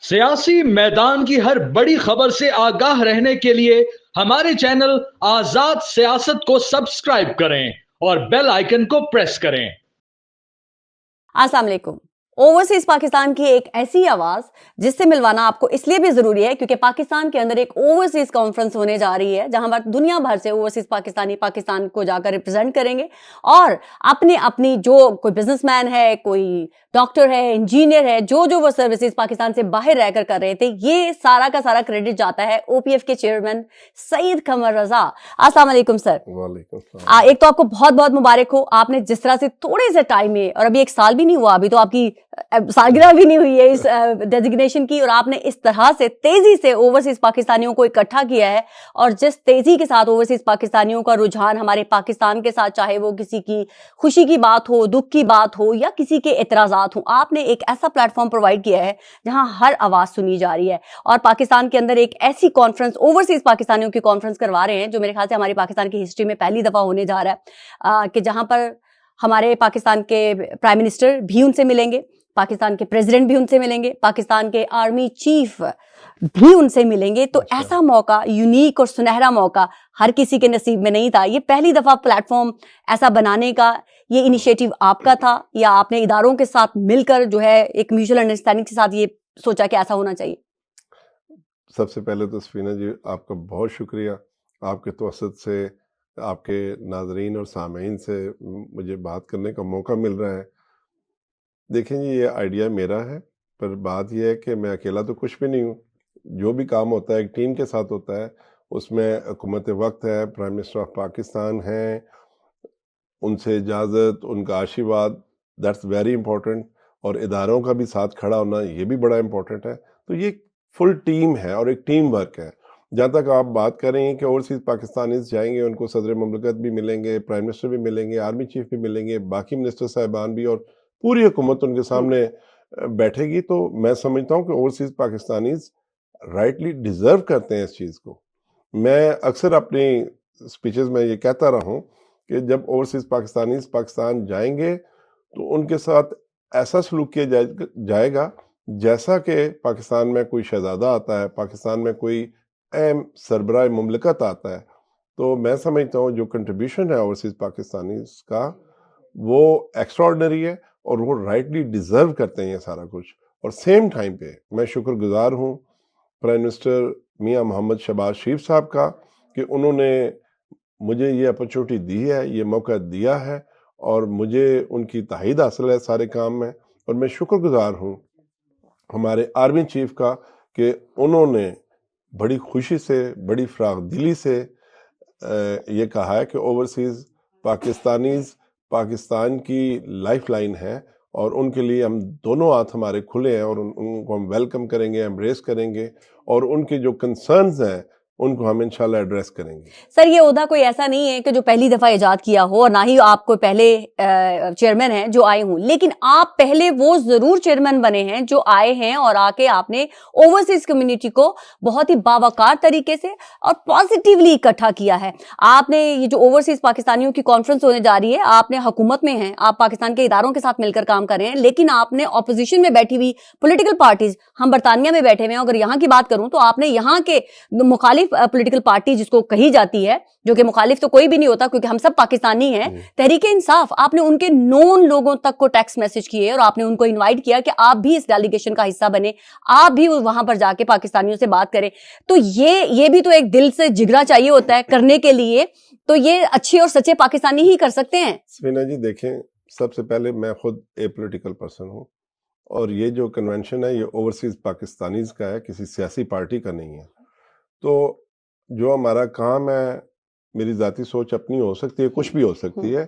सियासी मैदान की हर बड़ी खबर से आगाह रहने के लिए हमारे चैनल आजाद सियासत को सब्सक्राइब करें और बेल आइकन को प्रेस करें। अस्सलाम वालेकुम। ओवरसीज पाकिस्तान की एक ऐसी आवाज जिससे मिलवाना आपको इसलिए भी जरूरी है क्योंकि पाकिस्तान के अंदर एक ओवरसीज कॉन्फ्रेंस होने जा रही है जहां पर दुनिया भर से ओवरसीज पाकिस्तानी पाकिस्तान को जाकर रिप्रेजेंट करेंगे और अपने अपनी जो कोई बिजनेसमैन है, कोई डॉक्टर है, इंजीनियर है, जो वो सर्विसेज पाकिस्तान से बाहर रहकर कर रहे थे, ये सारा का सारा क्रेडिट जाता है ओपीएफ के चेयरमैन सईद कमर रजा। अस्सलाम वालेकुम सर। वालेकुम सलाम। एक तो आपको बहुत बहुत मुबारक हो, आपने जिस तरह से थोड़े से टाइम में, और अभी 1 साल भी नहीं हुआ, अभी तो आपकी सालगिरह भी नहीं हुई है इस डेजिग्नेशन की, और आपने इस तरह से तेजी से ओवरसीज पाकिस्तानियों को इकट्ठा किया है और जिस तेजी के साथ ओवरसीज पाकिस्तानियों का रुझान हमारे पाकिस्तान के साथ, चाहे वो किसी की खुशी की बात हो, दुख की बात हो या किसी के एतराजात हो, आपने एक ऐसा प्लेटफॉर्म प्रोवाइड किया है जहां हर आवाज सुनी जा रही है और पाकिस्तान के अंदर एक ऐसी कॉन्फ्रेंस, ओवरसीज पाकिस्तानियों की कॉन्फ्रेंस करवा रहे हैं जो मेरे ख्याल से हमारी पाकिस्तान की हिस्ट्री में पहली दफा होने जा रहा है कि जहां पर हमारे पाकिस्तान के प्राइम मिनिस्टर भी उनसे मिलेंगे, पाकिस्तान के प्रेसिडेंट भी उनसे मिलेंगे, पाकिस्तान के आर्मी चीफ भी उनसे मिलेंगे। तो ऐसा मौका, यूनिक और सुनहरा मौका हर किसी के नसीब में नहीं था। ये पहली दफा प्लेटफॉर्म ऐसा बनाने का ये इनिशिएटिव आपका था या आपने इदारों के साथ मिलकर जो है एक म्यूचुअल अंडरस्टैंडिंग के साथ ये सोचा कि ऐसा होना चाहिए? सबसे पहले तो सफीना जी आपका बहुत शुक्रिया, आपके तवसत से आपके नाजरीन और सामीन से मुझे बात करने का मौका मिल रहा है। देखें जी, ये आइडिया मेरा है, पर बात यह है कि मैं अकेला तो कुछ भी नहीं हूँ। जो भी काम होता है एक टीम के साथ होता है। उसमें हुकूमत वक्त है, प्राइम मिनिस्टर ऑफ पाकिस्तान हैं, उनसे इजाज़त, उनका आशीर्वाद, दैट्स वेरी इंपॉर्टेंट, और इदारों का भी साथ खड़ा होना ये भी बड़ा इंपॉर्टेंट है। तो ये फुल टीम है और एक टीम वर्क है। जहाँ तक आप बात कर रहे हैं कि ओवरसीज पाकिस्तानीज जाएंगे, उनको सदर ममलकत भी मिलेंगे, प्राइम मिनिस्टर भी मिलेंगे, आर्मी चीफ भी मिलेंगे, बाकी मिनिस्टर साहिबान भी, और पूरी हुकूमत उनके सामने बैठेगी। तो मैं समझता हूँ कि ओवरसीज पाकिस्तानीज राइटली डिज़र्व करते हैं इस चीज़ को। मैं अक्सर अपनी स्पीचेस में ये कहता रहा हूँ कि जब ओवरसीज पाकिस्तानीज पाकिस्तान जाएंगे तो उनके साथ ऐसा सलूक किया जाएगा जैसा कि पाकिस्तान में कोई शहजादा आता है, पाकिस्तान में कोई अहम सरबराह मुमलकत आता है। तो मैं समझता हूँ जो कंट्रीब्यूशन है ओवरसीज पाकिस्तानीज का वो एक्स्ट्राऑर्डिनरी है और वो राइटली डिज़र्व करते हैं ये सारा कुछ। और सेम टाइम पे मैं शुक्रगुजार हूँ प्राइम मिनिस्टर मियां मोहम्मद शहबाज शरीफ साहब का कि उन्होंने मुझे ये अपॉर्चुनिटी दी है, ये मौका दिया है, और मुझे उनकी ताहीद हासिल है सारे काम में। और मैं शुक्रगुजार हूँ हमारे आर्मी चीफ का कि उन्होंने बड़ी खुशी से, बड़ी फराग दिली से ये कहा है कि ओवरसीज पाकिस्तानीज पाकिस्तान की लाइफ लाइन है और उनके लिए हम दोनों हाथ हमारे खुले हैं और उनको हम वेलकम करेंगे, एम्ब्रेस करेंगे, और उनके जो कंसर्न्स हैं उनको हम इंशाल्लाह एड्रेस करेंगे। सर, ये ओहदा कोई ऐसा नहीं है कि जो पहली दफा इजाद किया हो, और ना ही आप कोई पहले चेयरमैन हैं जो आए हों, लेकिन आप पहले वो जरूर चेयरमैन बने हैं जो आए हैं और आके आपने ओवरसीज कम्युनिटी को बहुत ही बावकार तरीके से और पॉजिटिवली इकट्ठा किया है। आपने ये जो ओवरसीज पाकिस्तानियों की कॉन्फ्रेंस होने जा रही है, आपने हुकूमत में हैं, आप पाकिस्तान के इदारों के साथ मिलकर काम कर रहे हैं, लेकिन आपने ऑपोजिशन में बैठी हुई पॉलिटिकल पार्टीज, हम बरतानिया में बैठे हुए हैं, अगर यहाँ की बात करूं तो आपने यहाँ के मुखालिफ पॉलिटिकल पार्टी जिसको कही जाती है, जो कि मुखालिफ तो कोई भी नहीं होता क्योंकि हम सब पाकिस्तानी हैं, तहरीके इंसाफ, आपने उनके नोन लोगों तक को टेक्स्ट मैसेज किए और आपने उनको इनवाइट किया कि आप भी इस डेलीगेशन का हिस्सा बने, आप भी वहां पर जाके पाकिस्तानियों से बात करें। तो ये भी तो एक दिल से जिगरा चाहिए होता है करने के लिए। तो ये अच्छे और सच्चे पाकिस्तानी ही कर सकते हैं। सफीना जी देखें, सबसे पहले मैं खुद ए पॉलिटिकल पर्सन हूँ और ये जो कन्वेंशन है ये ओवरसीज पाकिस्तानीज का है, किसी सियासी पार्टी का नहीं है। तो जो हमारा काम है, मेरी ज़ाती सोच अपनी हो सकती है, कुछ भी हो सकती है,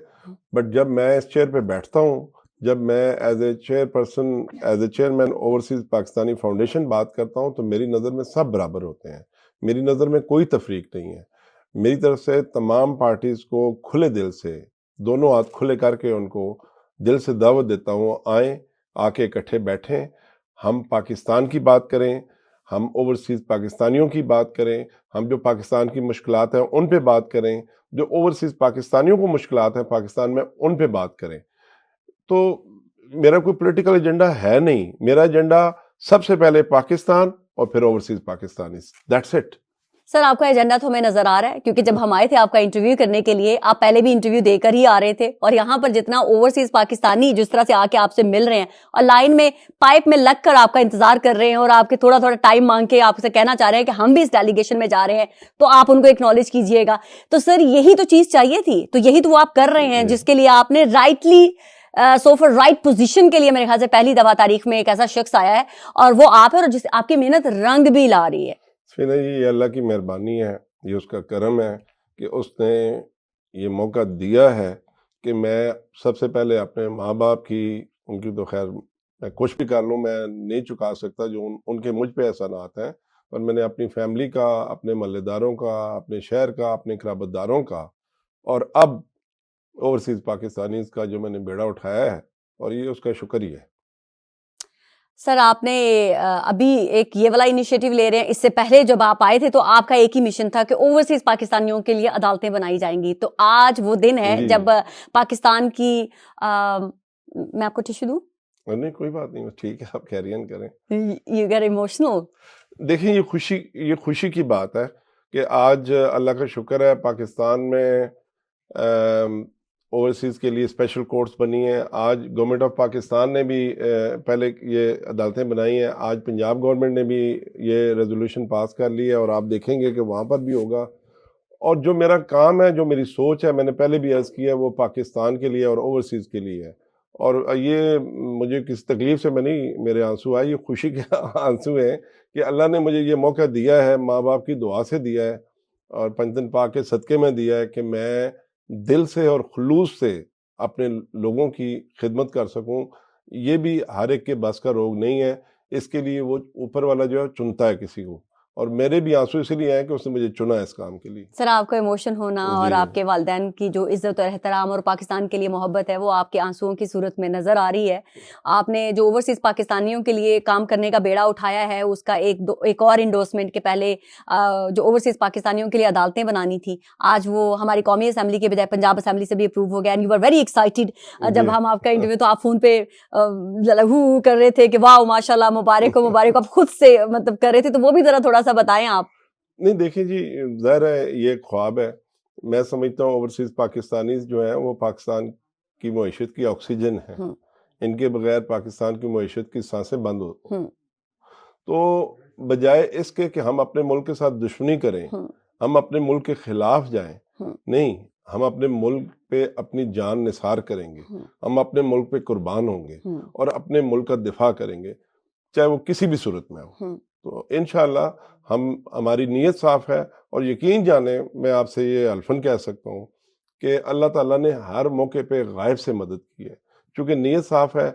बट जब मैं इस चेयर पे बैठता हूँ, जब मैं as a chairperson, as a chairman overseas Pakistani foundation बात करता हूँ, तो मेरी नज़र में सब बराबर होते हैं। मेरी नज़र में कोई तफरीक नहीं है। मेरी तरफ से तमाम पार्टीज़ को खुले दिल से, दोनों हाथ खुले करके उनको दिल से दावत देता हूँ, आएँ, आके इकट्ठे बैठें, हम पाकिस्तान की बात करें, हम ओवरसीज पाकिस्तानियों की बात करें, हम जो पाकिस्तान की मुश्किलात हैं उन पे बात करें, जो ओवरसीज पाकिस्तानियों को मुश्किलात हैं पाकिस्तान में उन पे बात करें। तो मेरा कोई पॉलिटिकल एजेंडा है नहीं। मेरा एजेंडा سب سے پہلے پاکستان اور پھر اوورسیز پاکستانیز. That's it. سر آپ کا ایجنڈا تو ہمیں نظر آ رہا ہے، کیونکہ جب ہم آئے تھے آپ کا انٹرویو کرنے کے لیے، آپ پہلے بھی انٹرویو دے کر ہی آ رہے تھے، اور یہاں پر جتنا اوورسیز پاکستانی جس طرح سے آ کے آپ سے مل رہے ہیں اور لائن میں پائپ میں لگ کر آپ کا انتظار کر رہے ہیں اور آپ کے تھوڑا تھوڑا ٹائم مانگ کے آپ سے کہنا چاہ رہے ہیں کہ ہم بھی اس ڈیلیگیشن میں جا رہے ہیں، تو آپ ان کو ایکنالج کیجئے گا. تو سر یہی تو چیز چاہیے تھی، تو یہی تو وہ آپ کر رہے ہیں جس کے لیے آپ نے rightly so for right position کے لیے میرے خیال سے پہلی دفعہ تاریخ میں ایک ایسا شخص آیا ہے، اور وہ آپ ہے، اور جس آپ کی محنت رنگ بھی لا رہی ہے. سفینہ جی، یہ اللہ کی مہربانی ہے، یہ اس کا کرم ہے کہ اس نے یہ موقع دیا ہے کہ میں سب سے پہلے اپنے ماں باپ کی، ان کی تو خیر میں کچھ بھی کر لوں میں نہیں چکا سکتا جو ان کے مجھ پہ احسانات ہیں، پر میں نے اپنی فیملی کا، اپنے محلے داروں کا، اپنے شہر کا، اپنے قرابت داروں کا، اور اب اوورسیز پاکستانیز کا جو میں نے بیڑا اٹھایا ہے، اور یہ اس کا شکر ہی ہے. سر آپ نے ابھی ایک یہ والا انیشیٹو لے رہے ہیں، اس سے پہلے جب آپ آئے تھے تو آپ کا ایک ہی مشن تھا کہ اوورسیز پاکستانیوں کے لیے عدالتیں بنائی جائیں گی. تو آج وہ دن ہے جب پاکستان کی میں آپ کو ٹیشو دوں؟ نہیں کوئی بات نہیں، ٹھیک ہے، آپ کیری آن کریں. You get emotional. دیکھیں یہ خوشی کی بات ہے کہ آج اللہ کا شکر ہے پاکستان میں اوورسیز کے لیے اسپیشل کورٹس بنی ہیں. آج گورنمنٹ آف پاکستان نے بھی پہلے یہ عدالتیں بنائی ہیں، آج پنجاب گورنمنٹ نے بھی یہ ریزولوشن پاس کر لی ہے، اور آپ دیکھیں گے کہ وہاں پر بھی ہوگا. اور جو میرا کام ہے، جو میری سوچ ہے، میں نے پہلے بھی عرض کیا ہے، وہ پاکستان کے لیے اور اوورسیز کے لیے ہے. اور یہ مجھے کسی تکلیف سے میں نہیں میرے آنسو آئے، یہ خوشی کے آنسو ہیں کہ اللہ نے مجھے یہ موقع دیا ہے، ماں باپ کی دعا سے دیا ہے، اور پنجتن پاک کے صدقے میں دیا ہے کہ میں دل سے اور خلوص سے اپنے لوگوں کی خدمت کر سکوں. یہ بھی ہر ایک کے بس کا روگ نہیں ہے، اس کے لیے وہ اوپر والا جو ہے چنتا ہے کسی کو، اور میرے بھی آنسو اسی لیے آئے کہ اس نے مجھے چنا ہے اس کام کے لیے. سر آپ کا ایموشن ہونا اور آپ کے والدین کی جو عزت اور احترام اور پاکستان کے لیے محبت ہے وہ آپ کے آنسوؤں کی صورت میں نظر آ رہی ہے. آپ نے جو اوورسیز پاکستانیوں کے لیے کام کرنے کا بیڑا اٹھایا ہے، اس کا ایک اور انڈورسمنٹ کے پہلے جو اوورسیز پاکستانیوں کے لیے عدالتیں بنانی تھی، آج وہ ہماری قومی اسمبلی کے بجائے پنجاب اسمبلی سے بھی اپروو ہو گیا. And you are very excited. جب ہم آپ کا انٹرویو تو آپ فون پہ ہو کر رہے تھے کہ واہ ماشاء اللہ، مبارک ہو مبارک ہو، آپ خود سے مطلب کر رہے تھے، تو وہ بھی ذرا تھوڑا سا بتائیں آپ. نہیں دیکھیں جی، ظاہر ہے یہ ایک خواب ہے. میں سمجھتا ہوں اوورسیز پاکستانیز جو ہیں وہ پاکستان کی معیشت کی آکسیجن ہیں. ان کے بغیر پاکستان کی معیشت کی سانسیں بند ہو. تو بجائے اس کے کہ ہم اپنے ملک کے ساتھ دشمنی کریں، ہم اپنے ملک کے خلاف جائیں، نہیں، ہم اپنے ملک پہ اپنی جان نثار کریں گے، ہم اپنے ملک پہ قربان ہوں گے اور اپنے ملک کا دفاع کریں گے، چاہے وہ کسی بھی صورت میں ہو. تو انشاءاللہ ہماری نیت صاف ہے، اور یقین جانیں میں آپ سے یہ الفن کہہ سکتا ہوں کہ اللہ تعالیٰ نے ہر موقع پہ غائب سے مدد کی ہے. چونکہ نیت صاف ہے،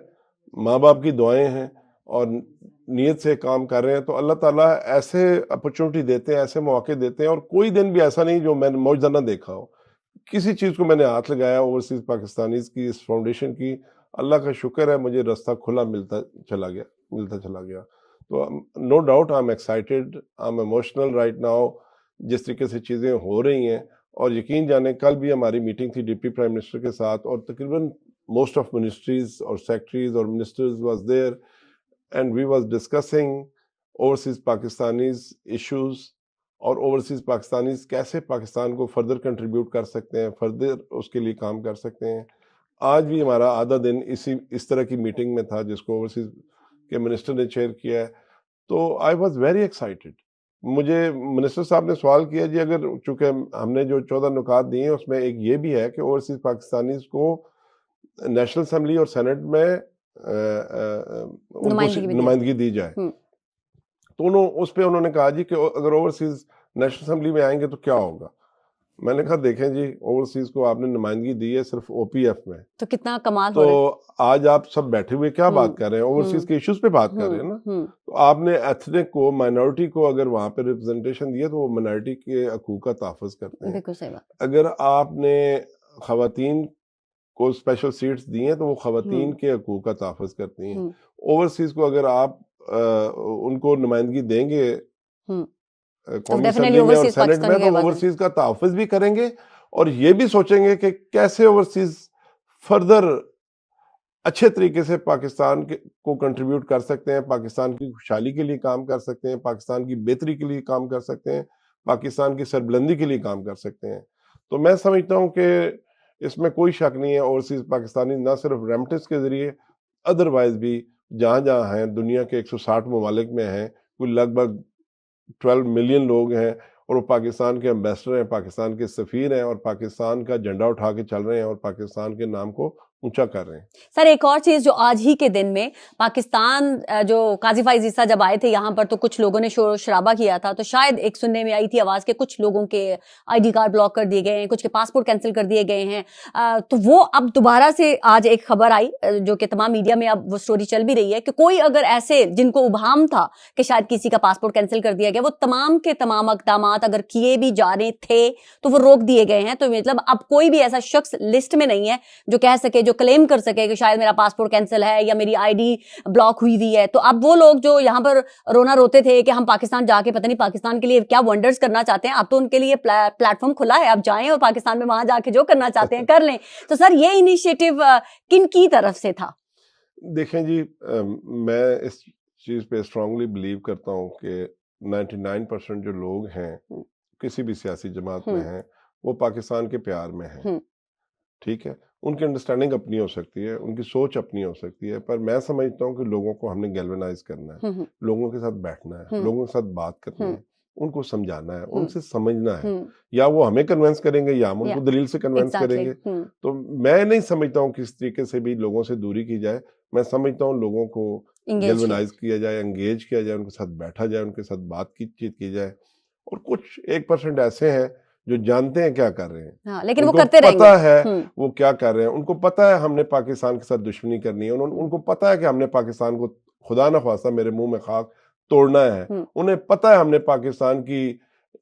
ماں باپ کی دعائیں ہیں، اور نیت سے کام کر رہے ہیں، تو اللہ تعالیٰ ایسے اپرچونٹی دیتے ہیں، ایسے مواقع دیتے ہیں. اور کوئی دن بھی ایسا نہیں جو میں نے معجزہ نہ دیکھا ہو. کسی چیز کو میں نے ہاتھ لگایا اوورسیز پاکستانیز کی اس فاؤنڈیشن کی، اللہ کا شکر ہے مجھے رستہ کھلا ملتا چلا گیا. تو no doubt I am excited, I am emotional right now, جس طریقے سے چیزیں ہو رہی ہیں. اور یقین جانیں کل بھی ہماری میٹنگ تھی ڈپٹی پرائم منسٹر کے ساتھ، اور تقریباً موسٹ آف منسٹریز اور سیکٹریز اور ministers was there, and we was discussing overseas Pakistanis issues, اور اوورسیز پاکستانیز کیسے پاکستان کو فردر کنٹریبیوٹ کر سکتے ہیں، فردر اس کے لیے کام کر سکتے ہیں. آج بھی ہمارا آدھا دن اس طرح کی میٹنگ میں تھا جس کو اوورسیز کے منسٹر نے چیئر کیا ہے. تو آئی واز ویری ایکسائٹیڈ. مجھے منسٹر صاحب نے سوال کیا جی اگر چونکہ ہم نے جو 14 نکات دیے ہیں اس میں ایک یہ بھی ہے کہ اوورسیز پاکستانیز کو نیشنل اسمبلی اور سینٹ میں نمائندگی دی جائے. تو اس پہ انہوں نے کہا جی کہ اگر اوورسیز نیشنل اسمبلی میں آئیں گے تو کیا ہوگا. میں نے کہا دیکھیں جی اوورسیز کو آپ نے نمائندگی دی ہے صرف او پی ایف میں، تو کتنا کمال. تو آج آپ سب بیٹھے ہوئے کیا بات کر رہے ہیں، اوورسیز کے ایشوز پہ بات کر رہے ہیں نا. تو آپ نے ایتھنک کو، مائنورٹی کو اگر وہاں پہ ریپرزنٹیشن دیا تو وہ مائنورٹی کے حقوق کا تحفظ کرتے ہیں. بالکل صحیح بات. اگر اگر آپ نے خواتین کو اسپیشل سیٹس دی ہیں تو وہ خواتین کے حقوق کا تحفظ کرتی ہیں. اوورسیز کو اگر آپ ان کو نمائندگی دیں گے قومی اسمبلی میں اور سینٹ میں تو اوورسیز کا تحفظ بھی کریں گے، اور یہ بھی سوچیں گے کہ کیسے اوورسیز فردر अच्छे तरीके से पाकिस्तान को कंट्रीब्यूट कर सकते हैं, पाकिस्तान की खुशहाली के लिए काम कर सकते हैं, पाकिस्तान की बेहतरी के लिए काम कर सकते हैं, पाकिस्तान की सरबुलंदी के लिए काम कर सकते हैं। तो मैं समझता हूँ कि इसमें कोई शक नहीं है, ओवरसीज पाकिस्तानी ना सिर्फ रेमिटेंस के जरिए, अदरवाइज भी जहाँ जहाँ हैं, दुनिया के 160 ममालिक में हैं, कोई लगभग 12 मिलियन लोग हैं, और वो पाकिस्तान के एम्बेसडर हैं, पाकिस्तान के सफ़ीर हैं, और पाकिस्तान का झंडा उठा के चल रहे हैं, और पाकिस्तान के नाम को ऊंचा कर रहे हैं। सर एक और चीज जो आज ही के दिन में पाकिस्तान जो काजी फाइज ईसा जब आए थे यहाँ पर तो कुछ लोगों ने शोर शराबा किया था, तो शायद एक सुनने में आई थी आवाज के कुछ लोगों के आईडी कार्ड ब्लॉक कर दिए गए हैं, कुछ के पासपोर्ट कैंसिल कर दिए गए हैं। तो वो अब दोबारा से आज एक खबर आई जो कि तमाम मीडिया में अब वो स्टोरी चल भी रही है कि कोई अगर ऐसे जिनको उभाम था कि शायद किसी का पासपोर्ट कैंसिल कर दिया गया, वो तमाम के तमाम इक़दाम अगर किए भी जा रहे थे तो वो रोक दिए गए हैं। तो मतलब अब कोई भी ऐसा शख्स लिस्ट में नहीं है जो कह सके, जो क्लेम कर सके कि शायद मेरा पासपोर्ट कैंसिल है या मेरी आईडी ब्लॉक हुई हुई है। तो अब वो लोग जो यहाँ पर रोना रोते थे कि हम पाकिस्तान जाके पता नहीं पाकिस्तान के लिए क्या वंडर्स करना चाहते हैं, अब तो उनके लिए प्लेटफॉर्म खुला है, अब जाएं और पाकिस्तान में वहां जाके जो करना चाहते हैं कर लें। तो सर ये इनिशिएटिव किन की तरफ से था? देखें जी, मैं इस चीज पे स्ट्रांगली बिलीव करता हूँ कि 99% जो लोग हैं किसी भी सियासी जमात में हैं, वो पाकिस्तान के प्यार में हैं। ठीक है, उनकी अंडरस्टैंडिंग अपनी हो सकती है, उनकी सोच अपनी हो सकती है, पर मैं समझता हूँ कि लोगों को हमने गैल्वेनाइज करना है, लोगों के साथ बैठना है, लोगों के साथ बात करनी है, उनको समझाना है, उनसे समझना है। या वो हमें कन्विंस करेंगे या हम उनको दलील से कन्विंस करेंगे। तो मैं नहीं समझता हूँ किस तरीके से भी लोगों से दूरी की जाए। मैं समझता हूँ लोगों को गैल्वेनाइज किया जाए, एंगेज किया जाए, उनके साथ बैठा जाए, उनके साथ बातचीत की जाए। और कुछ 1% ऐसे हैं जो जानते हैं क्या कर रहे हैं, हाँ, लेकिन वो करते रहेंगे। पता है वो क्या कर रहे हैं, उनको पता है हमने पाकिस्तान के साथ दुश्मनी करनी है, उनको पता है कि हमने पाकिस्तान को खुदा न ख्वास्ता मेरे मुंह में खाक तोड़ना है, उन्हें पता है हमने पाकिस्तान की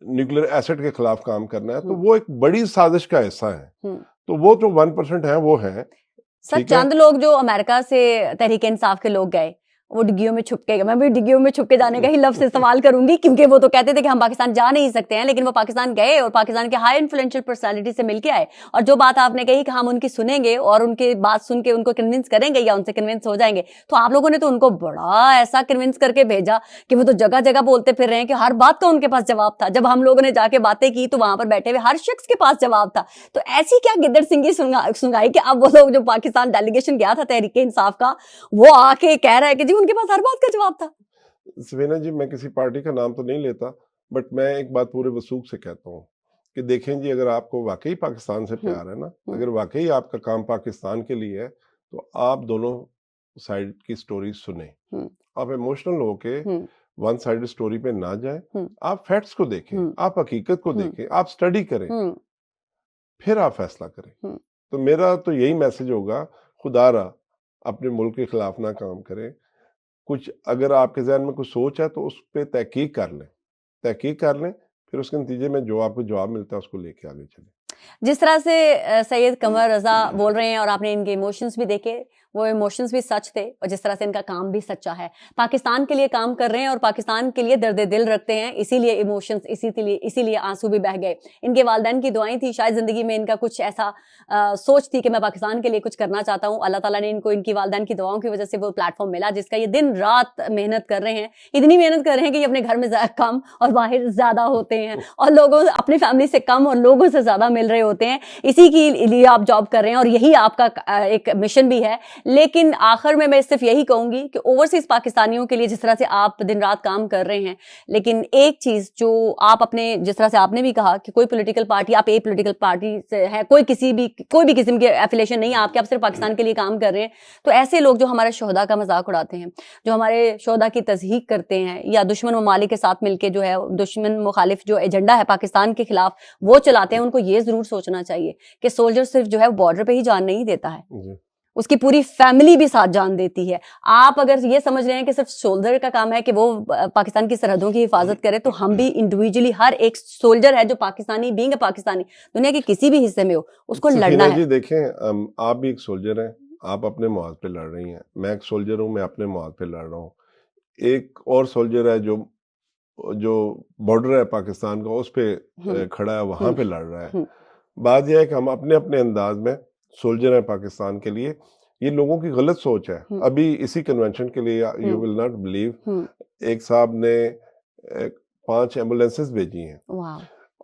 न्यूक्लियर एसेट के खिलाफ काम करना है। तो वो एक बड़ी साजिश का हिस्सा है। तो वो जो 1% है वो है। सर चंद लोग जो अमेरिका से तहरीक इंसाफ के लोग गए, वो डिग्गियों में छुप के, मैं भी डिग्गियों में छुप के जाने का ही लफ्ज़ से सवाल करूंगी, क्योंकि वो तो कहते थे कि हम पाकिस्तान जा नहीं सकते हैं, लेकिन वो पाकिस्तान गए और पाकिस्तान के हाई इन्फ्लुएंशियल पर्सनालिटी से मिलके आए। और जो बात आपने कही कि हम उनकी सुनेंगे और उनकी बात सुन के उनको कन्विंस करेंगे या उनसे कन्विंस हो जाएंगे, तो आप लोगों ने तो उनको बड़ा ऐसा कन्विंस करके भेजा कि वो तो जगह जगह बोलते फिर रहे हैं कि हर बात का उनके पास जवाब था। जब हम लोगों ने जाके बातें की तो वहां पर बैठे हुए हर शख्स के पास जवाब था। तो ऐसी क्या गिद्दड़ सिंगी सुनाई कि अब वो लोग जो पाकिस्तान डेलीगेशन गया था तहरीक इंसाफ का, वो आके कह रहा है कि जी उनके पास हर बात का जवाब था। सफीना जी, मैं किसी पार्टी का नाम तो नहीं लेता, बट मैं एक बात पूरे वसूख से कहता हूँ कि देखें जी, अगर आपको वाकई पाकिस्तान से प्यार है ना, अगर वाकई आपका काम पाकिस्तान के लिए है, तो आप दोनों साइड की स्टोरी सुने। आप इमोशनल होके वन साइड स्टोरी पे ना जाए, आप फैक्ट्स को देखें, आप हकीकत को देखें, आप स्टडी करें, फिर आप फैसला करें। तो मेरा तो यही मैसेज होगा, खुदारा अपने मुल्क के खिलाफ ना काम करें। कुछ अगर आपके ज़हन में कुछ सोच है तो उस पर तहकीक कर लें, फिर उसके नतीजे में जो आपको जवाब मिलता है उसको लेके आगे चलें। जिस तरह से सैयद कमर रजा बोल रहे हैं और आपने इनके इमोशंस भी देखे, वो इमोशंस भी सच थे, और जिस तरह से इनका काम भी सच्चा है, पाकिस्तान के लिए काम कर रहे हैं और पाकिस्तान के लिए दर्द दिल रखते हैं, इसीलिए इमोशंस, इसीलिए आंसू भी बह गए। इनके वालिदैन की दुआएं थी, शायद ज़िंदगी में इनका कुछ ऐसा सोच थी कि मैं पाकिस्तान के लिए कुछ करना चाहता हूँ। अल्लाह ताला ने इनको इनकी वालिदैन की दुआओं की वजह से वो प्लेटफॉर्म मिला जिसका ये दिन रात मेहनत कर रहे हैं। इतनी मेहनत कर रहे हैं कि ये अपने घर में कम और बाहर ज़्यादा होते हैं, और लोगों अपनी फैमिली से कम और लोगों से ज़्यादा मिल रहे होते हैं। इसी के लिए आप जॉब कर रहे हैं और यही आपका एक मिशन भी है। लेकिन आखिर में मैं सिर्फ यही कहूंगी कि ओवरसीज पाकिस्तानियों के लिए जिस तरह से आप दिन रात काम कर रहे हैं, लेकिन एक चीज जो आप अपने, जिस तरह से आपने भी कहा कि कोई पॉलिटिकल पार्टी, आप एक पॉलिटिकल पार्टी से है, कोई भी किस्म की एफिलिएशन नहीं है आपके, आप सिर्फ पाकिस्तान के लिए काम कर रहे हैं। तो ऐसे लोग जो हमारे शोहदा का मजाक उड़ाते हैं, जो हमारे शोहदा की तज़हीक करते हैं, या दुश्मन ममालिक के साथ मिलकर जो है दुश्मन मुखालिफ जो एजेंडा है पाकिस्तान के खिलाफ वो चलाते हैं, उनको ये जरूर सोचना चाहिए कि सोल्जर सिर्फ जो है बॉर्डर पे ही जान नहीं देता है, उसकी पूरी फैमिली भी साथ जान देती है। आप अगर ये समझ रहे हैं कि सिर्फ सोल्जर का काम है कि वो पाकिस्तान की सरहदों की हिफाजत करे, तो हम भी इंडिविजुअली, हर एक सोल्जर है जो पाकिस्तानी, बीइंग पाकिस्तानी, दुनिया के किसी भी हिस्से में हो, उसको लड़ना है। जी देखें, आप भी एक सोल्जर हैं, आप अपने मुआद पे लड़ रही हैं, मैं एक सोल्जर हूँ, मैं अपने मुआद पे लड़ रहा हूँ। एक और सोल्जर है जो बॉर्डर है पाकिस्तान का, उस पे खड़ा है, वहां पे लड़ रहा है। बात यह है कि हम अपने अपने अंदाज में सोल्जर हैं पाकिस्तान के लिए। یہ لوگوں کی غلط سوچ ہے. ابھی اسی کنونشن کے لیے یو ول ناٹ بلیو ایک صاحب نے 5 ایمبولینسز بھیجی ہیں,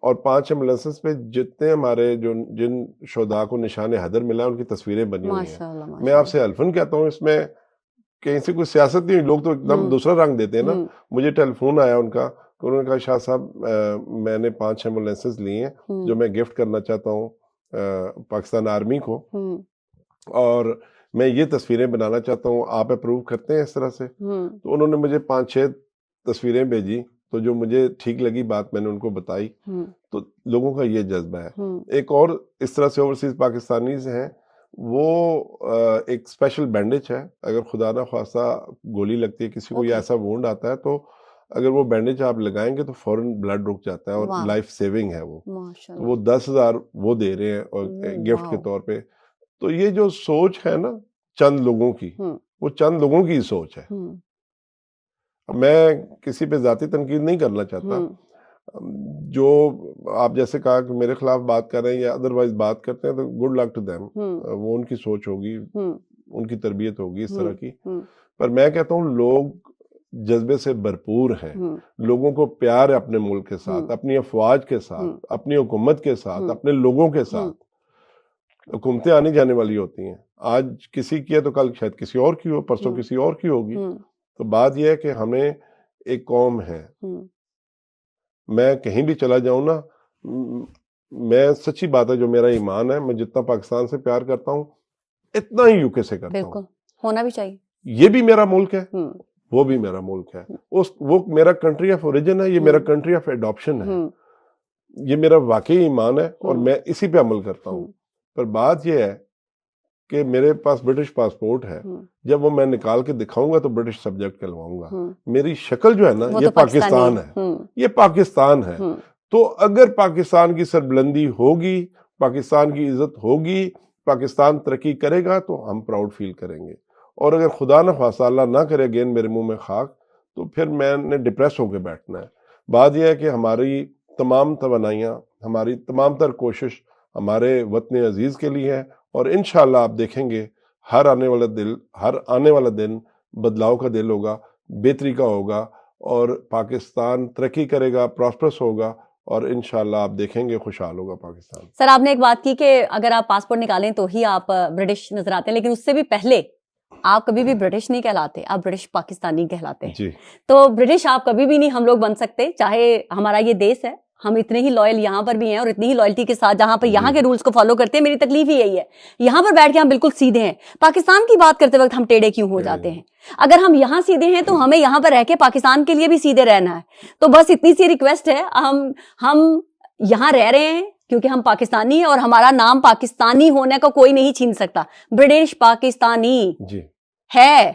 اور 5 ایمبولینسز پہ جتنے ہمارے جن شہداء کو نشان حیدر ملا ان کی تصویریں بنی ہوئی ہیں. میں آپ سے الفن کہتا ہوں, اس میں کہیں سے کوئی سیاست نہیں, لوگ تو ایک دم دوسرا رنگ دیتے ہیں نا. مجھے ٹیلی فون آیا ان کا, انہوں نے کہا شاہ صاحب میں نے 5 ایمبولینسز لی ہیں جو میں گفٹ کرنا چاہتا ہوں پاکستان آرمی کو, اور میں یہ تصویریں بنانا چاہتا ہوں, آپ اپروو کرتے ہیں اس طرح سے؟ تو انہوں نے مجھے 5-6 تصویریں بھیجی, تو جو مجھے ٹھیک لگی بات میں نے ان کو بتائی. تو لوگوں کا یہ جذبہ ہے. ایک اور اس طرح سے اوورسیز پاکستانیز ہیں, وہ ایک اسپیشل بینڈیج ہے, اگر خدا نہ خواستہ گولی لگتی ہے کسی کو یا ایسا وونڈ آتا ہے, تو اگر وہ بینڈیج آپ لگائیں گے تو فوراً بلڈ رک جاتا ہے, اور لائف سیونگ ہے وہ. وہ 10,000 وہ دے رہے ہیں اور گفٹ کے طور پہ. تو یہ جو سوچ ہے نا چند لوگوں کی, وہ چند لوگوں کی سوچ ہے. میں کسی پہ ذاتی تنقید نہیں کرنا چاہتا. جو آپ جیسے کہا کہ میرے خلاف بات کر رہے ہیں یا ادروائز بات کرتے ہیں, تو گڈ لک ٹو دیم. وہ ان کی سوچ ہوگی, ان کی تربیت ہوگی اس طرح کی. پر میں کہتا ہوں لوگ جذبے سے بھرپور ہیں, لوگوں کو پیار ہے اپنے ملک کے ساتھ, اپنی افواج کے ساتھ, اپنی حکومت کے ساتھ, اپنے لوگوں کے ساتھ. حکومتیں آنی جانے والی ہوتی ہیں, آج کسی کی ہے تو کل شاید کسی اور کی ہو, پرسوں کسی اور کی ہوگی. تو بات یہ ہے کہ ہمیں ایک قوم ہے. میں کہیں بھی چلا جاؤں نا, میں سچی بات ہے جو میرا ایمان ہے, میں جتنا پاکستان سے پیار کرتا ہوں اتنا ہی یو کے سے کرتا ہوں. ہونا بھی چاہیے. یہ بھی میرا ملک ہے, وہ بھی میرا ملک ہے. وہ میرا کنٹری آف اوریجن ہے, یہ میرا کنٹری آف ایڈاپشن ہے. یہ میرا واقعی ایمان ہے اور میں اسی پہ عمل کرتا ہوں. پر بات یہ ہے کہ میرے پاس برٹش پاسپورٹ ہے, جب وہ میں نکال کے دکھاؤں گا تو برٹش سبجیکٹ کہلواؤں گا. میری شکل جو ہے نا یہ پاکستان ہے, یہ پاکستان ہے. تو اگر پاکستان کی سربلندی ہوگی, پاکستان کی عزت ہوگی, پاکستان ترقی کرے گا تو ہم پراؤڈ فیل کریں گے. اور اگر خدا نہ خواستہ اللہ نہ کرے اگین میرے منہ میں خاک, تو پھر میں نے ڈپریس ہو کے بیٹھنا ہے. بات یہ ہے کہ ہماری تمام توانائیاں, ہماری تمام تر کوشش ہمارے وطن عزیز کے لیے ہے, اور انشاءاللہ آپ دیکھیں گے ہر آنے والا دن بدلاؤ کا دل ہوگا, بہتری کا ہوگا, اور پاکستان ترقی کرے گا, پراسپرس ہوگا, اور انشاءاللہ آپ دیکھیں گے خوشحال ہوگا پاکستان. سر آپ نے ایک بات کی کہ اگر آپ پاسپورٹ نکالیں تو ہی آپ برٹش نظر آتے ہیں, لیکن اس سے بھی پہلے آپ کبھی بھی برٹش نہیں کہلاتے, آپ برٹش پاکستانی کہلاتے ہیں. جی. تو برٹش آپ کبھی بھی نہیں ہم لوگ بن سکتے, چاہے ہمارا یہ دیش ہے, ہم اتنے ہی لوئل یہاں پر بھی ہیں اور اتنی ہی لوئلٹی کے ساتھ جہاں پر یہاں کے رولز کو فالو کرتے ہیں. میری تکلیف ہی یہی ہے, یہاں پر بیٹھ کے ہم بالکل سیدھے ہیں, پاکستان کی بات کرتے وقت ہم ٹیڑے کیوں ہو جاتے ہیں؟ اگر ہم یہاں سیدھے ہیں تو ہمیں یہاں پر رہ کے پاکستان کے لیے بھی سیدھے رہنا ہے. تو بس اتنی سی ریکویسٹ ہے, ہم یہاں رہ رہے ہیں کیونکہ ہم پاکستانی ہیں, اور ہمارا نام پاکستانی ہونے کا کوئی نہیں چھین سکتا. برٹش پاکستانی ہے,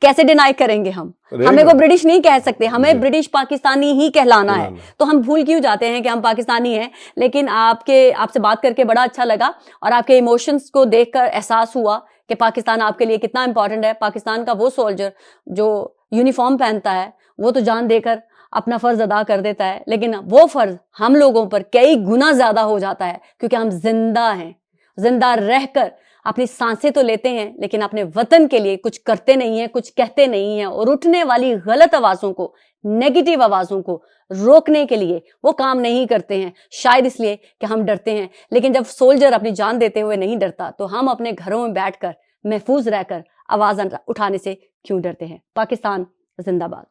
کیسے ڈینائی کریں گے ہم؟ ہمیں وہ برٹش نہیں کہہ سکتے, ہمیں برٹش پاکستانی ہی کہلانا ہے. تو ہم بھول کیوں جاتے ہیں کہ ہم پاکستانی ہیں؟ لیکن آپ سے بات کر کے بڑا اچھا لگا, اور آپ کے ایموشنز کو دیکھ کر احساس ہوا کہ پاکستان آپ کے لیے کتنا امپورٹنٹ ہے. پاکستان کا وہ سولجر جو یونیفارم پہنتا ہے وہ تو جان دے کر اپنا فرض ادا کر دیتا ہے, لیکن وہ فرض ہم لوگوں پر کئی گنا زیادہ ہو جاتا ہے کیونکہ ہم زندہ ہیں. زندہ رہ کر اپنی سانسیں تو لیتے ہیں لیکن اپنے وطن کے لیے کچھ کرتے نہیں ہیں, کچھ کہتے نہیں ہیں, اور اٹھنے والی غلط آوازوں کو, نیگیٹو آوازوں کو روکنے کے لیے وہ کام نہیں کرتے ہیں, شاید اس لیے کہ ہم ڈرتے ہیں. لیکن جب سولجر اپنی جان دیتے ہوئے نہیں ڈرتا تو ہم اپنے گھروں میں بیٹھ کر محفوظ رہ کر آواز اٹھانے سے کیوں ڈرتے ہیں؟ پاکستان زندہ باد.